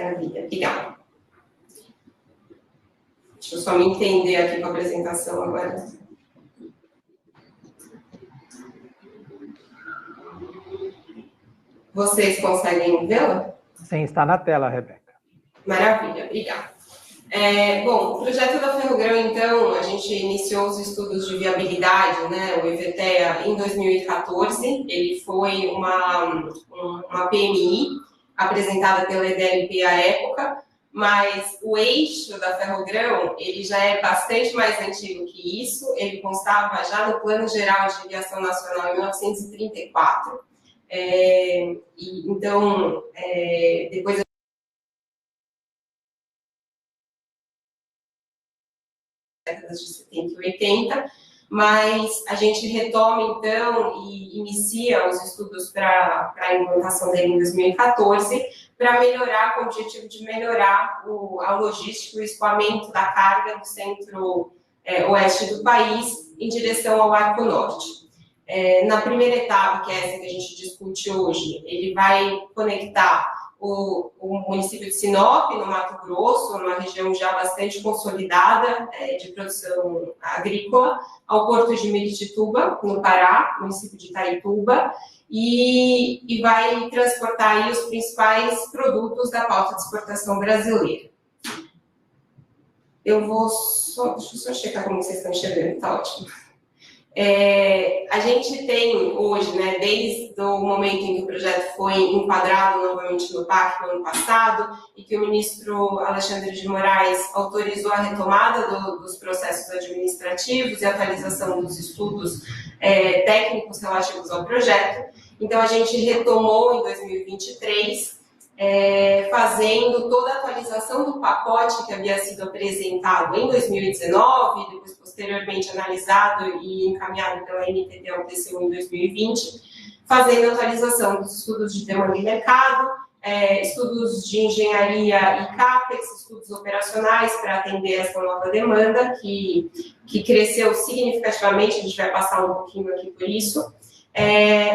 Maravilha, obrigada. Deixa eu só me entender aqui com a apresentação agora. Vocês conseguem vê-la? Sim, está na tela, Rebeca. Maravilha, obrigada. Bom, o projeto da Ferrogrão, então, a gente iniciou os estudos de viabilidade, né, o EVTEA, em 2014. Ele foi uma PMI apresentada pela EDLP à época, mas o eixo da Ferrogrão, ele já é bastante mais antigo que isso. Ele constava já no Plano Geral de Aviação Nacional em 1934. Então, depois décadas de 70 e 80, mas a gente retoma, então, e inicia os estudos para a implantação dele em 2014, para melhorar, com o objetivo de melhorar a logística, o escoamento da carga do centro-oeste do país em direção ao Arco Norte. Na primeira etapa, que é essa que a gente discute hoje, ele vai conectar o município de Sinop, no Mato Grosso, numa região já bastante consolidada de produção agrícola, ao porto de Miritituba, no Pará, município de Itaituba, e vai transportar aí os principais produtos da pauta de exportação brasileira. Deixa eu só checar como vocês estão enxergando, tá ótimo. A gente tem hoje, né, desde o momento em que o projeto foi enquadrado novamente no PAC no ano passado e que o ministro Alexandre de Moraes autorizou a retomada dos processos administrativos e atualização dos estudos técnicos relativos ao projeto. Então, a gente retomou em 2023, fazendo toda a atualização do pacote que havia sido apresentado em 2019, depois posteriormente analisado e encaminhado pela NTT ao TCU em 2020, fazendo a atualização dos estudos de demanda e mercado, estudos de engenharia e CAPEX, estudos operacionais para atender essa nova demanda, que cresceu significativamente, a gente vai passar um pouquinho aqui por isso.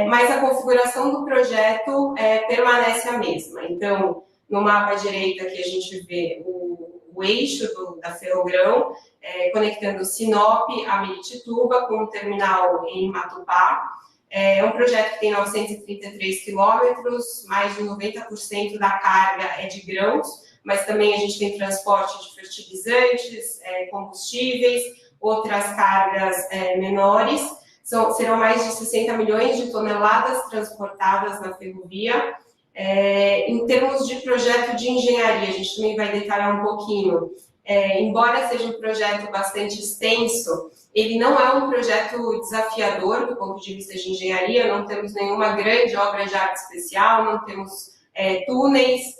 Mas a configuração do projeto permanece a mesma. Então, no mapa à direita aqui a gente vê o eixo da Ferrogrão, conectando Sinop a Miritituba com o terminal em Matupá. É um projeto que tem 933 quilômetros, mais de 90% da carga é de grãos, mas também a gente tem transporte de fertilizantes, combustíveis, outras cargas menores. Serão mais de 60 milhões de toneladas transportadas na ferrovia. Em termos de projeto de engenharia, a gente também vai detalhar um pouquinho. Embora seja um projeto bastante extenso, ele não é um projeto desafiador do ponto de vista de engenharia, não temos nenhuma grande obra de arte especial, não temos túneis,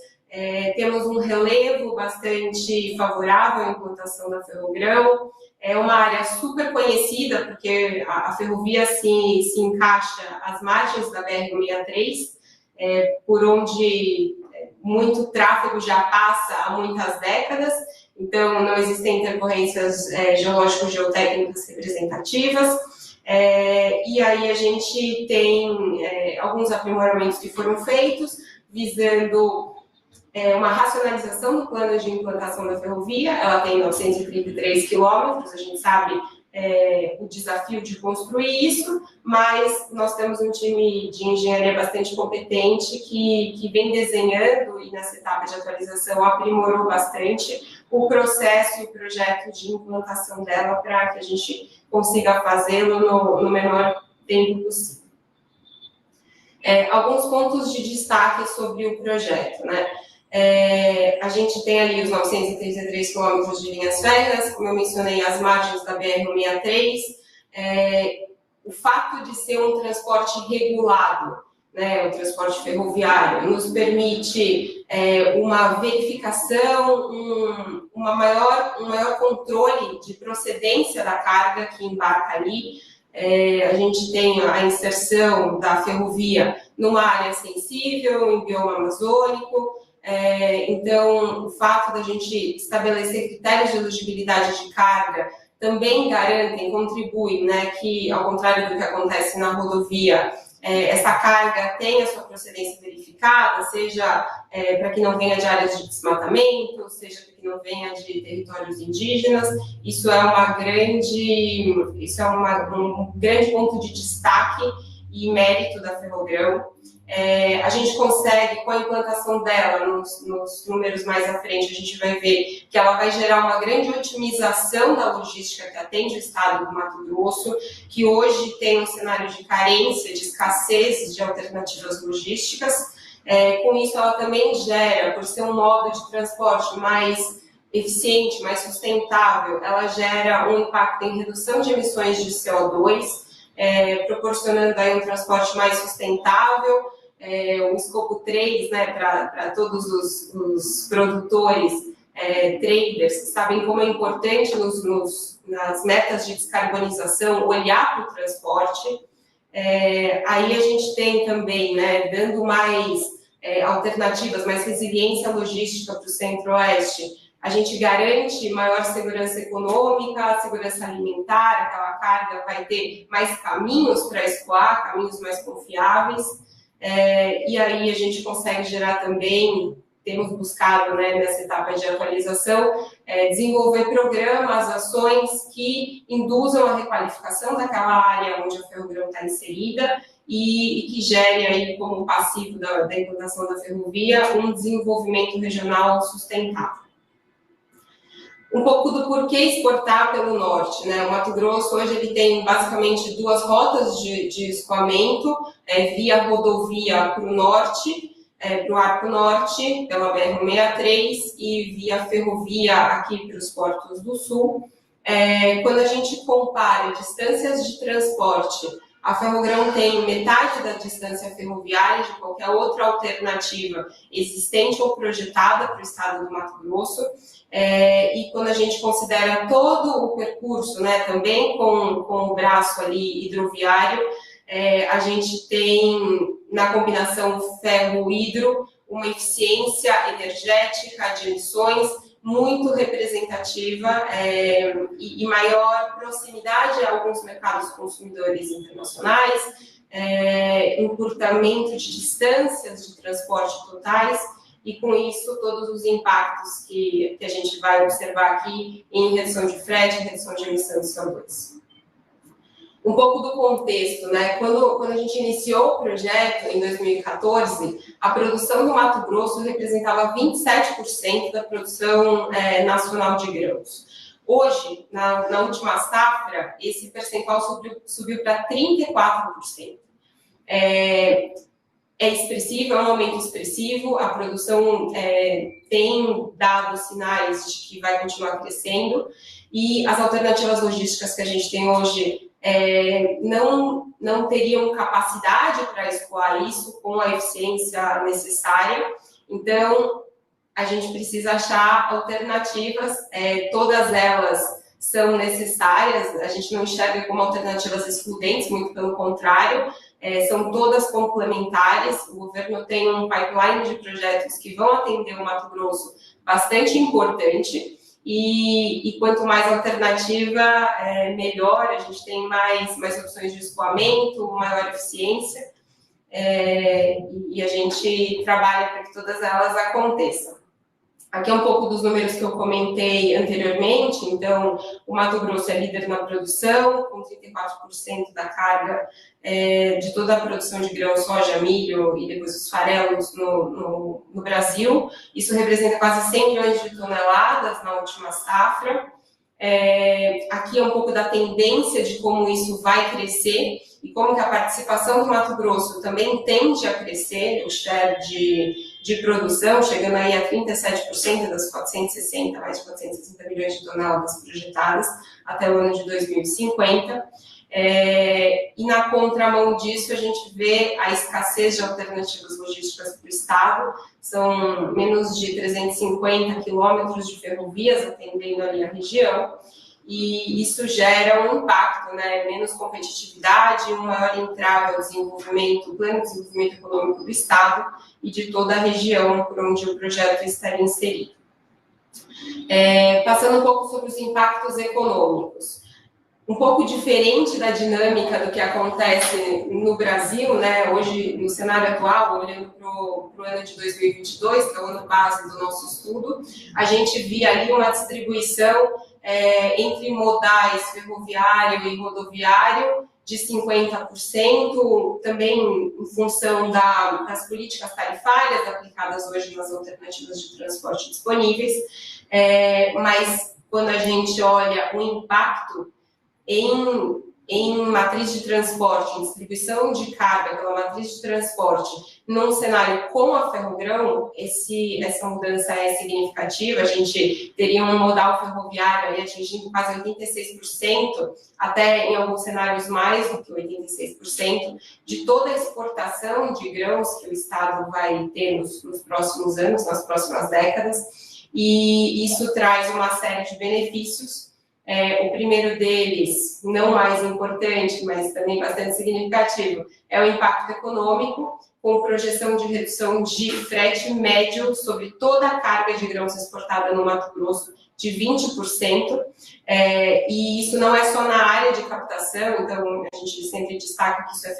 temos um relevo bastante favorável à implantação da Ferrogrão. É uma área super conhecida, porque a ferrovia se encaixa às margens da BR-163, por onde muito tráfego já passa há muitas décadas, então não existem intercorrências geológico-geotécnicas representativas, e aí a gente tem alguns aprimoramentos que foram feitos, visando uma racionalização do plano de implantação da ferrovia. Ela tem 933 quilômetros, a gente sabe o desafio de construir isso, mas nós temos um time de engenharia bastante competente que vem desenhando e nessa etapa de atualização aprimorou bastante o processo e o projeto de implantação dela para que a gente consiga fazê-lo no menor tempo possível. Alguns pontos de destaque sobre o projeto, né? A gente tem ali os 933 quilômetros de linhas férreas, como eu mencionei, as margens da BR-163, o fato de ser um transporte regulado, né, o transporte ferroviário, nos permite uma verificação, um maior controle de procedência da carga que embarca ali. A gente tem a inserção da ferrovia numa área sensível, em bioma amazônico. Então, o fato da gente estabelecer critérios de elegibilidade de carga também garantem, contribuem, né, que, ao contrário do que acontece na rodovia, essa carga tenha sua procedência verificada, seja para que não venha de áreas de desmatamento, seja para que não venha de territórios indígenas. Isso é um grande ponto de destaque e mérito da Ferrogrão. A gente consegue, com a implantação dela, nos números mais à frente, a gente vai ver que ela vai gerar uma grande otimização da logística que atende o estado do Mato Grosso, que hoje tem um cenário de carência, de escassez de alternativas logísticas. Com isso, ela também gera, por ser um modo de transporte mais eficiente, mais sustentável, ela gera um impacto em redução de emissões de CO2, proporcionando aí um transporte mais sustentável. O escopo 3, né, para todos os produtores, traders, sabem como é importante nas metas de descarbonização olhar para o transporte. Aí a gente tem também, né, dando mais alternativas, mais resiliência logística para o Centro-Oeste, a gente garante maior segurança econômica, segurança alimentar, aquela carga vai ter mais caminhos para escoar, caminhos mais confiáveis. E aí a gente consegue gerar também, temos buscado, né, nessa etapa de atualização, desenvolver programas, ações que induzam a requalificação daquela área onde a Ferrogrão está inserida e que gere aí como passivo da implantação da ferrovia um desenvolvimento regional sustentável. Um pouco do porquê exportar pelo norte, né? O Mato Grosso hoje ele tem basicamente duas rotas de escoamento, via rodovia para o norte, para o Arco Norte, pela BR-163, e via ferrovia aqui para os portos do sul. Quando a gente compara distâncias de transporte, a Ferrogrão tem metade da distância ferroviária de qualquer outra alternativa existente ou projetada para o estado do Mato Grosso. E quando a gente considera todo o percurso, né, também com o braço ali hidroviário, a gente tem, na combinação ferro-hidro, uma eficiência energética de emissões muito representativa e maior proximidade a alguns mercados consumidores internacionais, encurtamento de distâncias de transporte totais, e com isso todos os impactos que a gente vai observar aqui em redução de frete, redução de emissão de CO2. Um pouco do contexto, né? Quando a gente iniciou o projeto em 2014, a produção do Mato Grosso representava 27% da produção nacional de grãos. Hoje, na última safra, esse percentual subiu para 34%. É expressivo, é um aumento expressivo, a produção tem dado sinais de que vai continuar crescendo, e as alternativas logísticas que a gente tem hoje não teriam capacidade para escoar isso com a eficiência necessária. Então, a gente precisa achar alternativas, todas elas são necessárias, a gente não enxerga como alternativas excludentes, muito pelo contrário, são todas complementares. O governo tem um pipeline de projetos que vão atender o Mato Grosso bastante importante, e quanto mais alternativa, melhor. A gente tem mais opções de escoamento, maior eficiência, e a gente trabalha para que todas elas aconteçam. Aqui é um pouco dos números que eu comentei anteriormente. Então, o Mato Grosso é líder na produção, com 34% da carga de toda a produção de grão, soja, milho e depois os farelos no Brasil. Isso representa quase 100 milhões de toneladas na última safra. Aqui é um pouco da tendência de como isso vai crescer e como que a participação do Mato Grosso também tende a crescer, o share de produção, chegando aí a 37% das mais de 460 milhões de toneladas projetadas até o ano de 2050. E na contramão disso, a gente vê a escassez de alternativas logísticas para o estado. São menos de 350 quilômetros de ferrovias atendendo ali a região, e isso gera um impacto, né? Menos competitividade, um maior entrave ao desenvolvimento, plano de desenvolvimento econômico do estado e de toda a região por onde o projeto estaria inserido. Passando um pouco sobre os impactos econômicos. um pouco diferente da dinâmica do que acontece no Brasil, né? Hoje, no cenário atual, olhando para o ano de 2022, que é o ano base do nosso estudo, a gente via ali uma distribuição entre modais ferroviário e rodoviário de 50%, também em função das políticas tarifárias aplicadas hoje nas alternativas de transporte disponíveis, mas quando a gente olha o impacto em matriz de transporte, em distribuição de carga pela matriz de transporte, num cenário com a Ferrogrão, essa mudança é significativa. A gente teria um modal ferroviário aí atingindo quase 86%, até em alguns cenários mais do que 86%, de toda a exportação de grãos que o Estado vai ter nos próximos anos, nas próximas décadas, e isso traz uma série de benefícios. O primeiro deles, não mais importante, mas também bastante significativo, é o impacto econômico, com projeção de redução de frete médio sobre toda a carga de grãos exportada no Mato Grosso de 20%, e isso não é só na área de captação, então a gente sempre destaca que isso é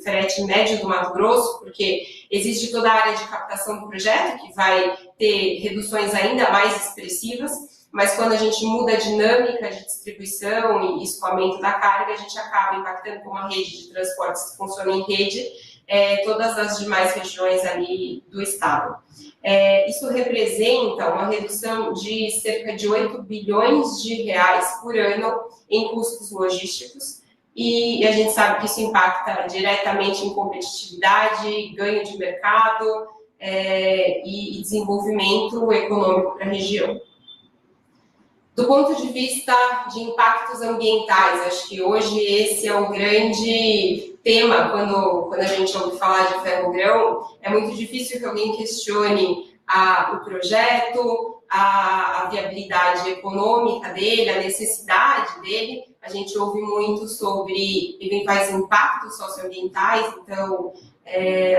frete médio do Mato Grosso, porque existe toda a área de captação do projeto, que vai ter reduções ainda mais expressivas, mas quando a gente muda a dinâmica de distribuição e escoamento da carga, a gente acaba impactando com uma rede de transportes que funciona em rede, todas as demais regiões ali do estado. Isso representa uma redução de cerca de 8 bilhões de reais por ano em custos logísticos, e a gente sabe que isso impacta diretamente em competitividade, ganho de mercado e desenvolvimento econômico para a região. Do ponto de vista de impactos ambientais, acho que hoje esse é o grande tema quando a gente ouve falar de Ferrogrão. É muito difícil que alguém questione o projeto, a viabilidade econômica dele, a necessidade dele. A gente ouve muito sobre eventuais impactos socioambientais, então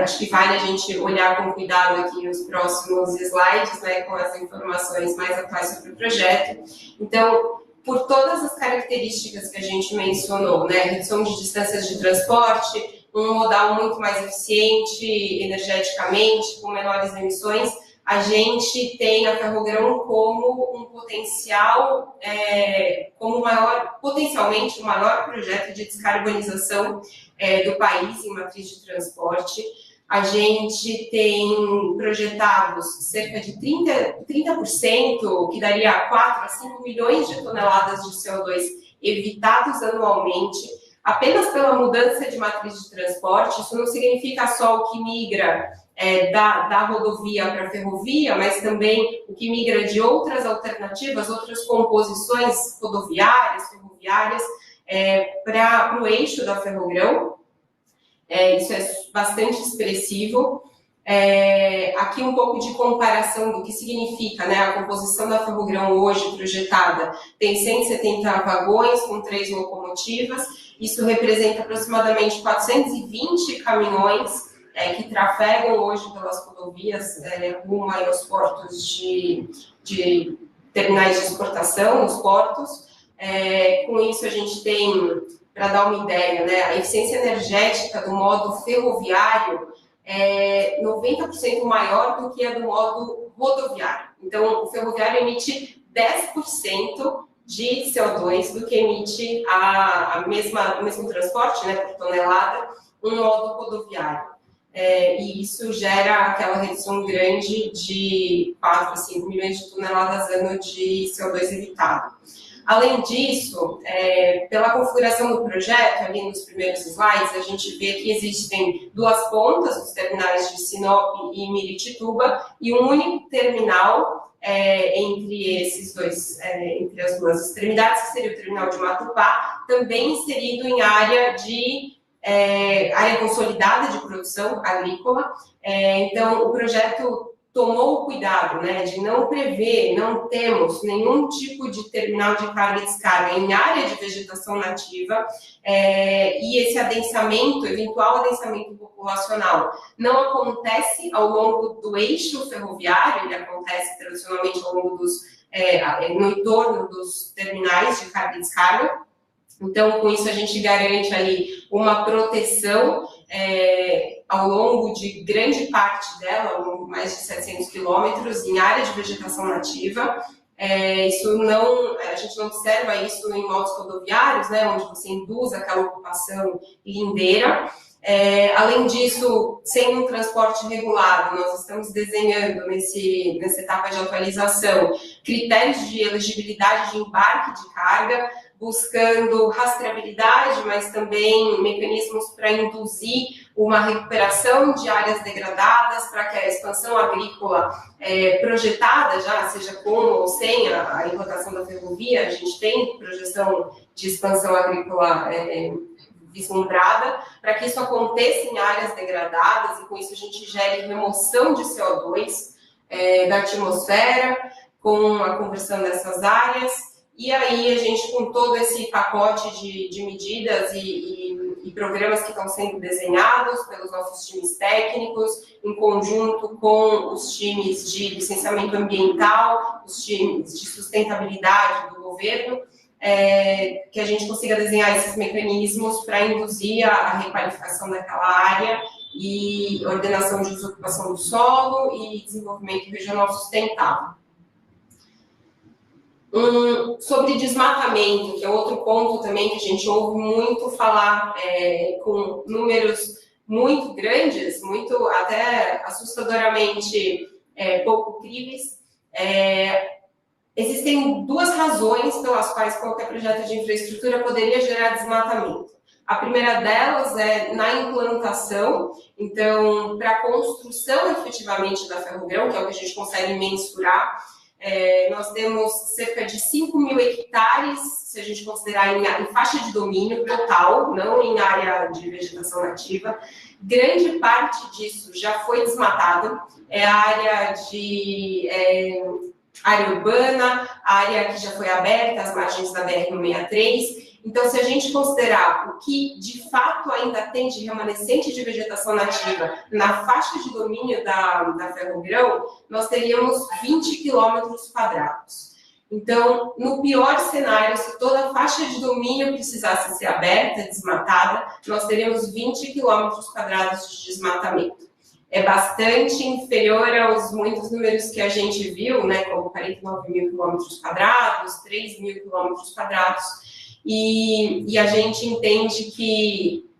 acho que vale a gente olhar com cuidado aqui os próximos slides, né, com as informações mais atuais sobre o projeto. Então, por todas as características que a gente mencionou, né, redução de distâncias de transporte, um modal muito mais eficiente energeticamente, com menores emissões, a gente tem a Ferrogrão como um potencial, potencialmente o maior projeto de descarbonização do país em matriz de transporte. A gente tem projetados cerca de 30%, que daria 4 a 5 milhões de toneladas de CO2 evitados anualmente, apenas pela mudança de matriz de transporte. Isso não significa só o que migra da rodovia para a ferrovia, mas também o que migra de outras alternativas, outras composições rodoviárias, ferroviárias, para o eixo da Ferrogrão. Isso é bastante expressivo. Aqui um pouco de comparação do que significa, né, a composição da Ferrogrão hoje projetada. Tem 170 vagões com 3 locomotivas. Isso representa aproximadamente 420 caminhões que trafegam hoje pelas rodovias rumo aos portos de terminais de exportação, nos portos. Com isso, a gente tem, para dar uma ideia, né, a eficiência energética do modo ferroviário é 90% maior do que a do modo rodoviário. Então, o ferroviário emite 10% de CO2 do que emite o mesmo transporte, né, por tonelada, um modo rodoviário. E isso gera aquela redução grande de 4 a 5 milhões de toneladas ano de CO2 evitado. Além disso, pela configuração do projeto, ali nos primeiros slides, a gente vê que existem 2 pontas, os terminais de Sinop e Miritituba, e um único terminal entre as 2 extremidades, que seria o terminal de Matupá, também inserido em área consolidada de produção agrícola. Então, o projeto tomou o cuidado, né, de não prever, não temos nenhum tipo de terminal de carga e descarga em área de vegetação nativa, e esse eventual adensamento populacional não acontece ao longo do eixo ferroviário, ele acontece tradicionalmente ao longo no entorno dos terminais de carga e descarga. Então, com isso, a gente garante ali uma proteção ao longo de grande parte dela, ao longo de mais de 700 quilômetros, em área de vegetação nativa. Isso não, a gente não observa isso em modos rodoviários, né, onde você induz aquela ocupação lindeira. Além disso, sem um transporte regulado, nós estamos desenhando nessa etapa de atualização critérios de elegibilidade de embarque de carga, buscando rastreabilidade, mas também mecanismos para induzir uma recuperação de áreas degradadas, para que a expansão agrícola projetada já, seja com ou sem a implantação da ferrovia, a gente tem projeção de expansão agrícola vislumbrada, para que isso aconteça em áreas degradadas e com isso a gente gere remoção de CO2 da atmosfera com a conversão dessas áreas. E aí a gente, com todo esse pacote de medidas e programas que estão sendo desenhados pelos nossos times técnicos, em conjunto com os times de licenciamento ambiental, os times de sustentabilidade do governo, que a gente consiga desenhar esses mecanismos para induzir a requalificação daquela área e ordenação de desocupação do solo e desenvolvimento regional sustentável. Sobre desmatamento, que é outro ponto também que a gente ouve muito falar, com números muito grandes, muito até assustadoramente pouco críveis. Existem duas razões pelas quais qualquer projeto de infraestrutura poderia gerar desmatamento. A primeira delas é na implantação, então, para a construção efetivamente da Ferrogrão, que é o que a gente consegue mensurar, nós temos cerca de 5 mil hectares, se a gente considerar em faixa de domínio total, não em área de vegetação nativa. Grande parte disso já foi desmatado, a área de área urbana, a área que já foi aberta, as margens da BR-163. Então, se a gente considerar o que de fato ainda tem de remanescente de vegetação nativa na faixa de domínio da Ferrogrão, nós teríamos 20 quilômetros quadrados. Então, no pior cenário, se toda a faixa de domínio precisasse ser aberta, desmatada, nós teríamos 20 quilômetros quadrados de desmatamento. É bastante inferior aos muitos números que a gente viu, né, como 49 mil quilômetros quadrados, 3 mil quilômetros quadrados. E a gente entende que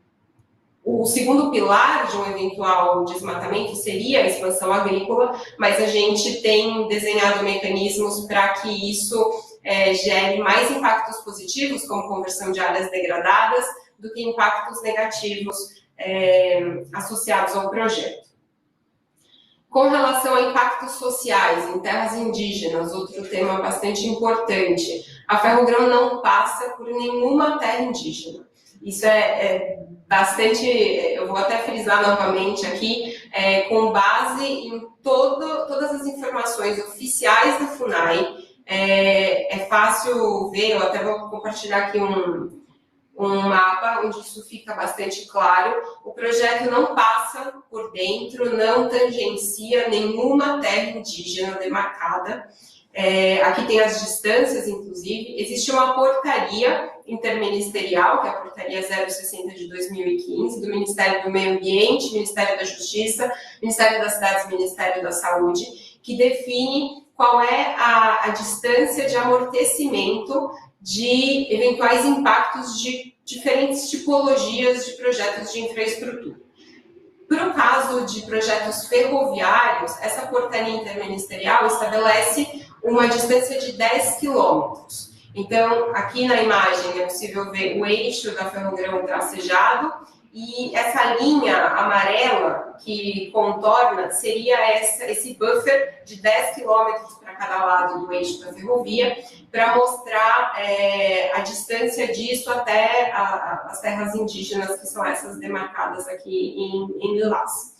o segundo pilar de um eventual desmatamento seria a expansão agrícola, mas a gente tem desenhado mecanismos para que isso gere mais impactos positivos, como conversão de áreas degradadas, do que impactos negativos associados ao projeto. Com relação a impactos sociais em terras indígenas, outro tema bastante importante, a Ferrogrão não passa por nenhuma terra indígena. Isso é bastante, eu vou até frisar novamente aqui, com base em todas as informações oficiais da FUNAI. É fácil ver, eu até vou compartilhar aqui um mapa onde isso fica bastante claro. O projeto não passa por dentro, não tangencia nenhuma terra indígena demarcada. Aqui tem as distâncias, inclusive. Existe uma portaria interministerial, que é a portaria 060 de 2015, do Ministério do Meio Ambiente, Ministério da Justiça, Ministério das Cidades e Ministério da Saúde, que define qual é a distância de amortecimento de eventuais impactos de diferentes tipologias de projetos de infraestrutura. Para o caso de projetos ferroviários, essa portaria interministerial estabelece uma distância de 10 quilômetros. Então, aqui na imagem é possível ver o eixo da Ferrogrão tracejado e essa linha amarela que contorna seria esse buffer de 10 quilômetros para cada lado do eixo da ferrovia, para mostrar a distância disso até as terras indígenas, que são essas demarcadas aqui em lilás.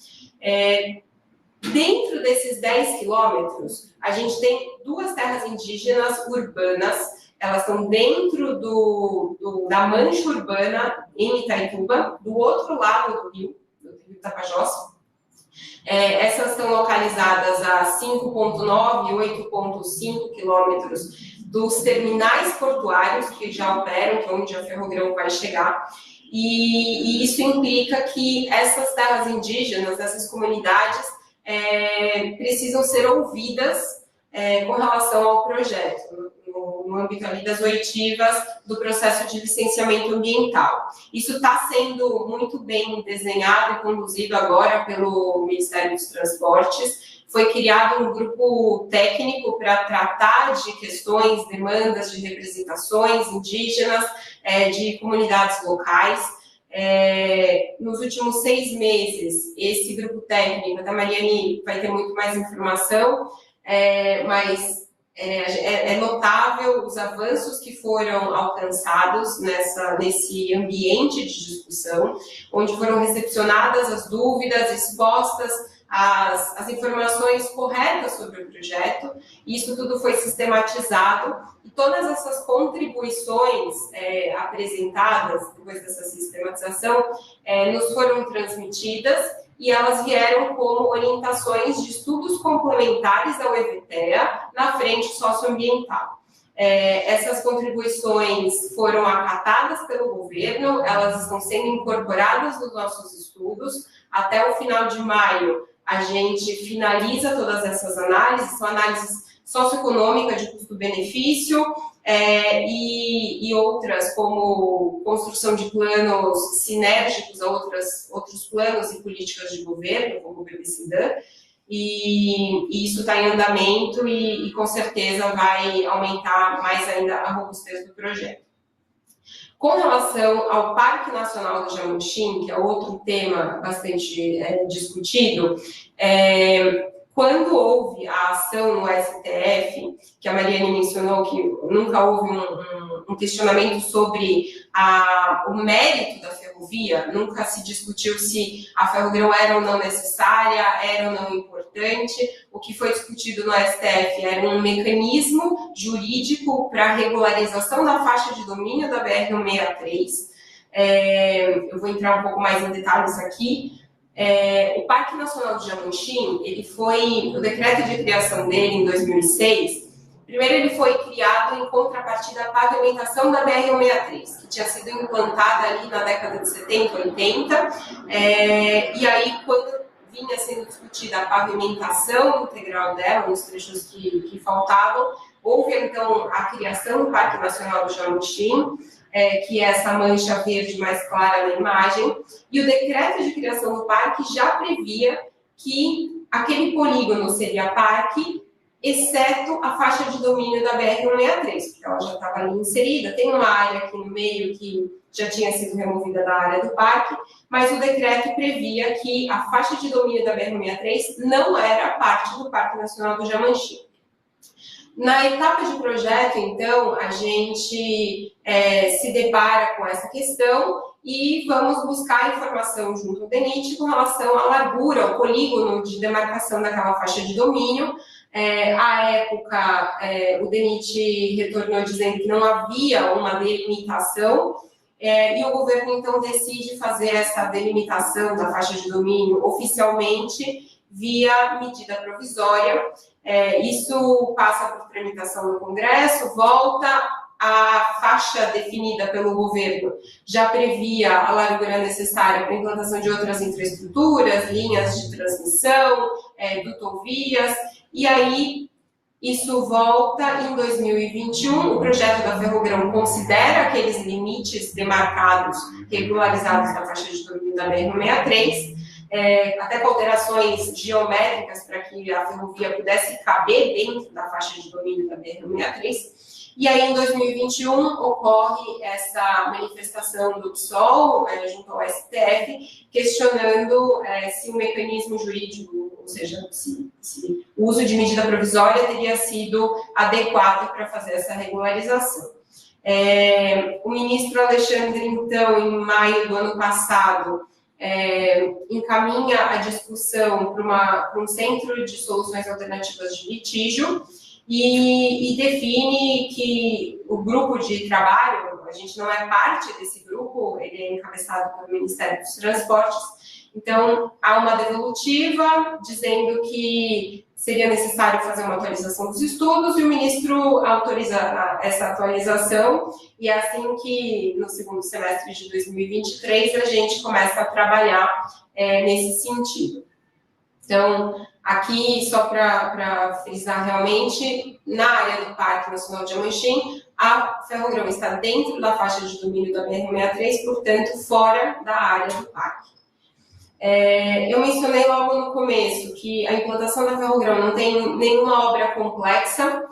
Dentro desses 10 quilômetros, a gente tem duas terras indígenas urbanas. Elas estão dentro da mancha urbana em Itaituba, do outro lado do rio Tapajós. Essas estão localizadas a 5,9 e 8,5 quilômetros dos terminais portuários que já operam, que é onde a Ferrogrão vai chegar, e isso implica que essas terras indígenas, essas comunidades, precisam ser ouvidas com relação ao projeto, no âmbito ali das oitivas do processo de licenciamento ambiental. Isso está sendo muito bem desenhado e conduzido agora pelo Ministério dos Transportes. Foi criado um grupo técnico para tratar de questões, demandas de representações indígenas, de comunidades locais. Nos últimos 6 meses, esse grupo técnico, a Mariane vai ter muito mais informação, mas é notável os avanços que foram alcançados nesse ambiente de discussão, onde foram recepcionadas as dúvidas, expostas as informações corretas sobre o projeto. Isso tudo foi sistematizado e todas essas contribuições apresentadas depois dessa sistematização nos foram transmitidas e elas vieram como orientações de estudos complementares ao EVTEA na frente socioambiental. Essas contribuições foram acatadas pelo governo, elas estão sendo incorporadas nos nossos estudos. Até o final de maio, a gente finaliza todas essas análises, são análises socioeconômicas de custo-benefício e outras, como construção de planos sinérgicos a outros planos e políticas de governo, como o BBCDAN, e isso está em andamento e com certeza vai aumentar mais ainda a robustez do projeto. Com relação ao Parque Nacional do Jamanchim, que é outro tema bastante discutido, quando houve a ação no STF, que a Mariane mencionou que nunca houve um questionamento sobre o mérito da ferrovia, nunca se discutiu se a Ferrogrão era ou não necessária, era ou não importante. O que foi discutido no STF era um mecanismo jurídico para a regularização da faixa de domínio da BR-163. Eu vou entrar um pouco mais em detalhes aqui. O Parque Nacional do Jamanchim, o decreto de criação dele em 2006, primeiro ele foi criado em contrapartida à pavimentação da BR-163, que tinha sido implantada ali na década de 70, 80, e aí quando vinha sendo discutida a pavimentação integral dela, nos trechos que faltavam, houve então a criação do Parque Nacional do Jamanchim, que é essa mancha verde mais clara na imagem, e o decreto de criação do parque já previa que aquele polígono seria parque, exceto a faixa de domínio da BR-163, porque ela já estava ali inserida. Tem uma área aqui no meio que já tinha sido removida da área do parque, mas o decreto previa que a faixa de domínio da BR-163 não era parte do Parque Nacional do Jamanchim. Na etapa de projeto, então, a gente se depara com essa questão e vamos buscar informação junto ao DENIT com relação à largura, ao polígono de demarcação daquela faixa de domínio. À época, o DENIT retornou dizendo que não havia uma delimitação e o governo, então, decide fazer essa delimitação da faixa de domínio oficialmente via medida provisória. Isso passa por tramitação no Congresso, volta, a faixa definida pelo governo já previa a largura necessária para a implantação de outras infraestruturas, linhas de transmissão, dutovias, e aí isso volta em 2021, o projeto da Ferrogrão considera aqueles limites demarcados, regularizados na faixa de domínio da BR-163, até com alterações geométricas para que a ferrovia pudesse caber dentro da faixa de domínio da BR-163. E aí, em 2021, ocorre essa manifestação do PSOL, junto ao STF, questionando se o mecanismo jurídico, ou seja, se o uso de medida provisória teria sido adequado para fazer essa regularização. O ministro Alexandre, então, em maio do ano passado, encaminha a discussão para um centro de soluções alternativas de litígio e define que o grupo de trabalho, a gente não é parte desse grupo, ele é encabeçado pelo Ministério dos Transportes, então há uma devolutiva dizendo que seria necessário fazer uma atualização dos estudos, e o ministro autoriza essa atualização, e é assim que, no segundo semestre de 2023, a gente começa a trabalhar nesse sentido. Então, aqui, só para frisar realmente, na área do Parque Nacional de Amoxim, a Ferrogrão está dentro da faixa de domínio da BR-63, portanto, fora da área do parque. Eu mencionei logo no começo que a implantação da Ferrogrão não tem nenhuma obra complexa,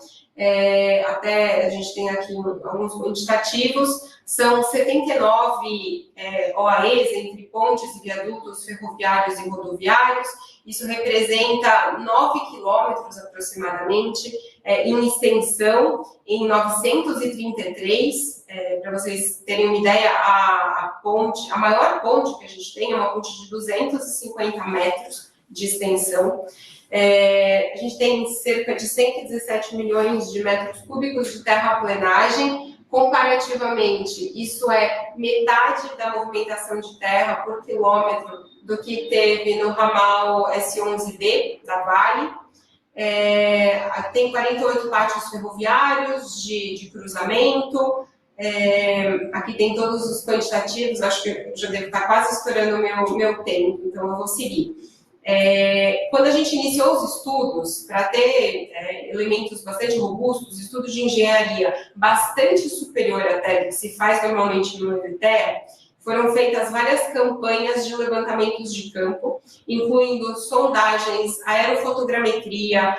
até a gente tem aqui alguns quantitativos, são 79 OAEs entre pontes e viadutos ferroviários e rodoviários, isso representa 9 quilômetros aproximadamente, em extensão, em 933, para vocês terem uma ideia, a maior ponte que a gente tem é uma ponte de 250 metros de extensão. A gente tem cerca de 117 milhões de metros cúbicos de terraplenagem. Comparativamente, isso é metade da movimentação de terra por quilômetro do que teve no ramal S11D da Vale. Tem 48 pátios ferroviários de cruzamento. Aqui tem todos os quantitativos, acho que eu já devo estar quase estourando o meu tempo, então eu vou seguir. Quando a gente iniciou os estudos, para ter elementos bastante robustos, estudos de engenharia bastante superior até do que se faz normalmente no EVTER, foram feitas várias campanhas de levantamentos de campo, incluindo sondagens, aerofotogrametria,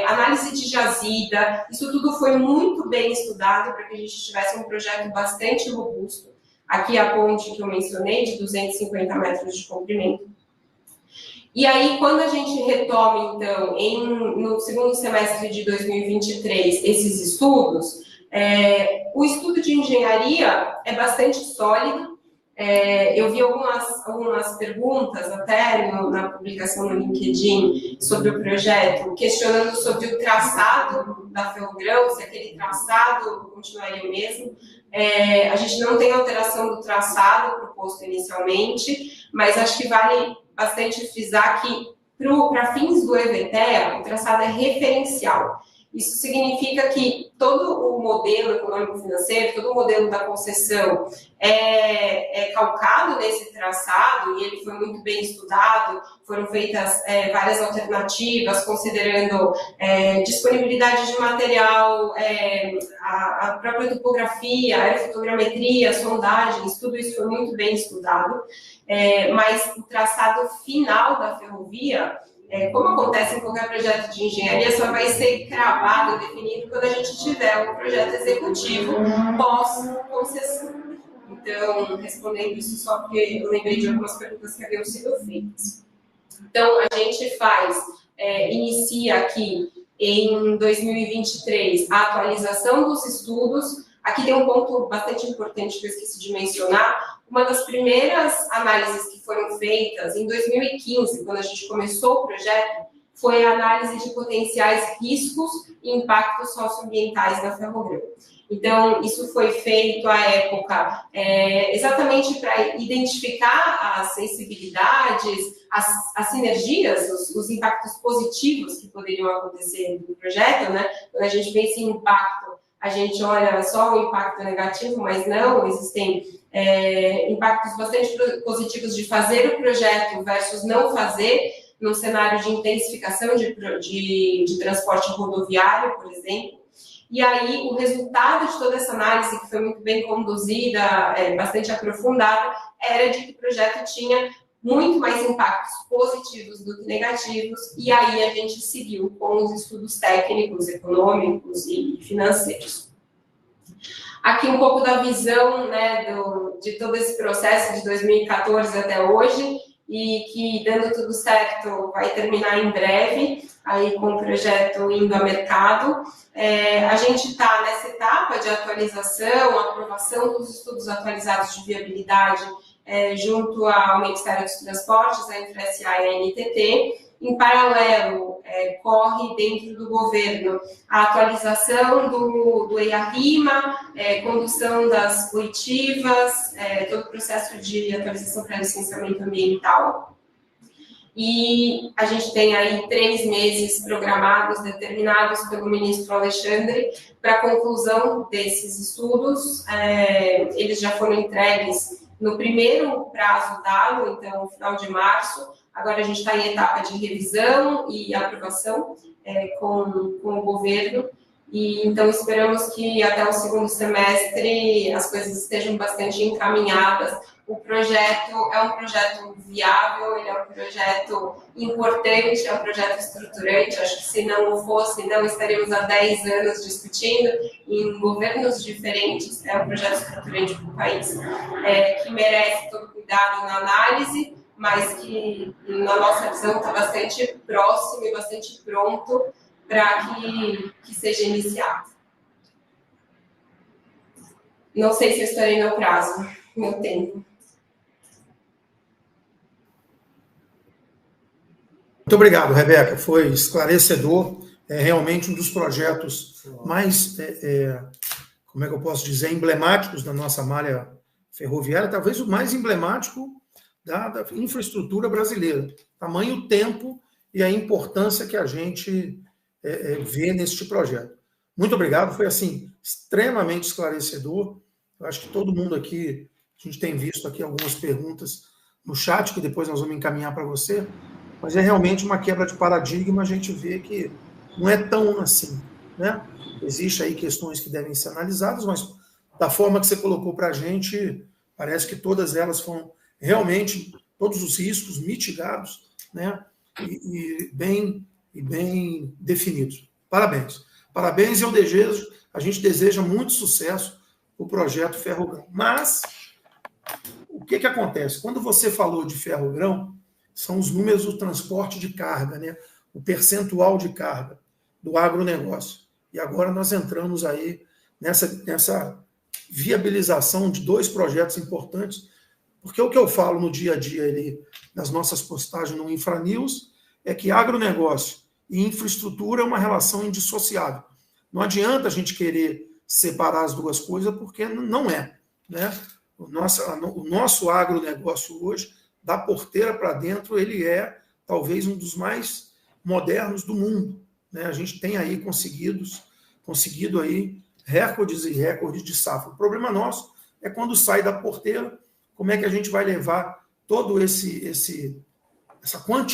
análise de jazida. Isso tudo foi muito bem estudado para que a gente tivesse um projeto bastante robusto. Aqui a ponte que eu mencionei, de 250 metros de comprimento. E aí, quando a gente retoma, então, no segundo semestre de 2023, esses estudos, o estudo de engenharia é bastante sólido. Eu vi algumas perguntas, até na publicação no LinkedIn, sobre o projeto, questionando sobre o traçado da Ferrogrão, se aquele traçado continuaria o mesmo. A gente não tem alteração do traçado proposto inicialmente, mas acho que vale bastante frisar que, para fins do EVTER, o traçado é referencial. Isso significa que todo o modelo econômico-financeiro, todo o modelo da concessão é calcado nesse traçado, e ele foi muito bem estudado, foram feitas várias alternativas, considerando disponibilidade de material, a própria topografia, aerofotogrametria, sondagens, tudo isso foi muito bem estudado, mas o traçado final da ferrovia, como acontece em qualquer projeto de engenharia, só vai ser cravado, definido, quando a gente tiver um projeto executivo pós-concessão. Então, respondendo isso só porque eu lembrei de algumas perguntas que haviam sido feitas. Então, a gente inicia aqui em 2023 a atualização dos estudos. Aqui tem um ponto bastante importante que eu esqueci de mencionar. Uma das primeiras análises que foram feitas em 2015, quando a gente começou o projeto, foi a análise de potenciais riscos e impactos socioambientais da Ferrogrão. Então, isso foi feito à época exatamente para identificar as sensibilidades, as sinergias, os impactos positivos que poderiam acontecer no projeto, né? Quando a gente pensa em impacto, a gente olha só o impacto negativo, mas não, existem impactos bastante positivos de fazer o projeto versus não fazer, num cenário de intensificação de transporte rodoviário, por exemplo. E aí, o resultado de toda essa análise, que foi muito bem conduzida, bastante aprofundada, era de que o projeto tinha muito mais impactos positivos do que negativos, e aí a gente seguiu com os estudos técnicos, econômicos e financeiros. Aqui um pouco da visão, né, de todo esse processo de 2014 até hoje, e que, dando tudo certo, vai terminar em breve, aí com o projeto indo a mercado. A gente está nessa etapa de atualização, aprovação dos estudos atualizados de viabilidade junto ao Ministério dos Transportes, a InfraSA e a NTT. Em paralelo, corre dentro do governo a atualização do EIA-RIMA, condução das coletivas, todo o processo de atualização para licenciamento ambiental. e a gente tem aí 3 meses programados, determinados pelo ministro Alexandre, para a conclusão desses estudos. Eles já foram entregues no primeiro prazo dado, então, no final de março. Agora a gente está em etapa de revisão e aprovação com o governo. E, então, esperamos que até o segundo semestre as coisas estejam bastante encaminhadas. O projeto é um projeto viável, ele é um projeto importante, é um projeto estruturante. Acho que se não o fosse, não estaríamos há 10 anos discutindo em governos diferentes. É um projeto estruturante para o país, que merece todo cuidado na análise, mas que, na nossa visão, está bastante próximo e bastante pronto para que seja iniciado. Não sei se eu estarei no prazo, meu tempo. Muito obrigado, Rebeca. Foi esclarecedor. É realmente um dos projetos mais, como é que eu posso dizer, emblemáticos da nossa malha ferroviária, talvez o mais emblemático da infraestrutura brasileira. Tamanho, tempo e a importância que a gente vê neste projeto. Muito obrigado, foi assim, extremamente esclarecedor. Eu acho que todo mundo aqui, a gente tem visto aqui algumas perguntas no chat, que depois nós vamos encaminhar para você, mas é realmente uma quebra de paradigma, a gente vê que não é tão assim, né? Existem aí questões que devem ser analisadas, mas da forma que você colocou para a gente, parece que todas elas foram realmente, todos os riscos mitigados, né? E bem definidos. Parabéns. Parabéns, e a gente deseja muito sucesso o projeto Ferrogrão. Mas, o que acontece? Quando você falou de Ferrogrão, são os números do transporte de carga, né? O percentual de carga do agronegócio. E agora nós entramos aí nessa viabilização de 2 projetos importantes, porque o que eu falo no dia a dia ali, nas nossas postagens no Infranews, é que agronegócio e infraestrutura é uma relação indissociável. Não adianta a gente querer separar as duas coisas, porque não é, né? O nosso agronegócio hoje, da porteira para dentro, ele é talvez um dos mais modernos do mundo, né? A gente tem aí conseguido aí recordes e recordes de safra. O problema nosso é quando sai da porteira, como é que a gente vai levar todo essa quantidade